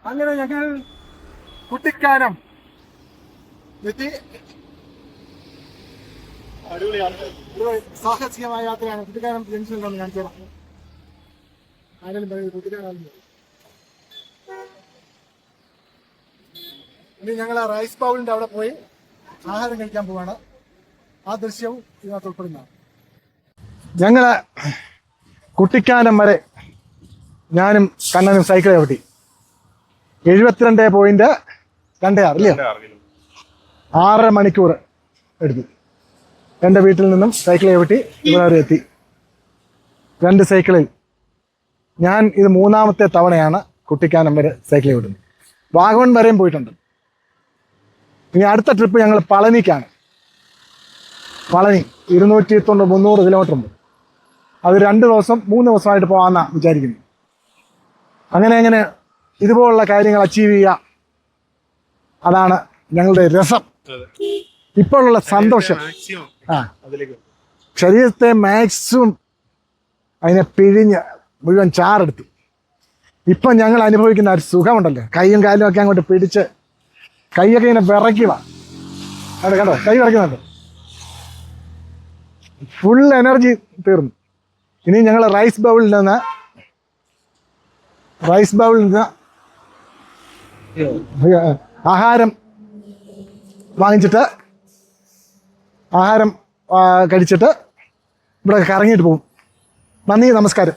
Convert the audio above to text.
അങ്ങനെ ഞങ്ങൾ കുട്ടിക്കാനം എത്തി. അടിപൊളിയാണ്, സാഹസികമായ യാത്രയാണ്. കുട്ടിക്കാനം ജംഗ്ഷനിലാണ് ഞാൻ ചേർന്നത്. ആരെങ്കിലും പറയും കുട്ടിക്കാനം. ഇനി ഞങ്ങൾ ആ റൈസ് ബൗളിന്റെ അവിടെ പോയി ആഹാരം കഴിക്കാൻ പോവാണ്. ആ ദൃശ്യവും ഇതിനകത്ത് ഉൾപ്പെടുന്നതാണ്. ഞങ്ങള് കുട്ടിക്കാനം വരെ ഞാനും കണ്ണനും സൈക്കിൾ ചവിട്ടി. 72.26 അല്ലേ, 6.5 മണിക്കൂർ എടുത്തു. എൻ്റെ വീട്ടിൽ നിന്നും സൈക്കിൾ ചവിട്ടി ഇവിടെ വരെ എത്തി. 2 സൈക്കിളിൽ. ഞാൻ ഇത് 3ാമത്തെ തവണയാണ് കുട്ടിക്കാനം വരെ സൈക്കിൾ ചവിട്ടുന്നത്. വാഗമൺ വരെയും പോയിട്ടുണ്ട്. ഇനി അടുത്ത ട്രിപ്പ് ഞങ്ങൾ പളനിക്കാണ്. പളനി 290-300 കിലോമീറ്റർ ഉണ്ട്. അത് 2 ദിവസം 3 ദിവസമായിട്ട് പോകാമെന്നാണ് വിചാരിക്കുന്നത്. അങ്ങനെ ഇതുപോലുള്ള കാര്യങ്ങൾ അച്ചീവ് ചെയ്യുക, അതാണ് ഞങ്ങളുടെ രസം, ഇപ്പോഴുള്ള സന്തോഷം. ശരീരത്തെ മാക്സിമം അതിനെ പിഴിഞ്ഞ് മുഴുവൻ ചാറെടുത്തു. ഇപ്പം ഞങ്ങൾ അനുഭവിക്കുന്ന ഒരു സുഖമുണ്ടല്ലോ, കൈയും കാലും ഒക്കെ അങ്ങോട്ട് പിടിച്ച് കൈയൊക്കെ ഇങ്ങനെ വിറയ്ക്കുക. അത് കണ്ടോ, കൈ വിറയ്ക്കുന്നുണ്ട്. ഫുൾ എനർജി തീർന്നു. ഇനി ഞങ്ങൾ റൈസ് ബൗളിൽ നിന്ന് ആഹാരം വാങ്ങിച്ചിട്ട് ആഹാരം കഴിച്ചിട്ട് ഇവിടെ കറങ്ങിയിട്ട് പോകും. നന്ദി, നമസ്കാരം.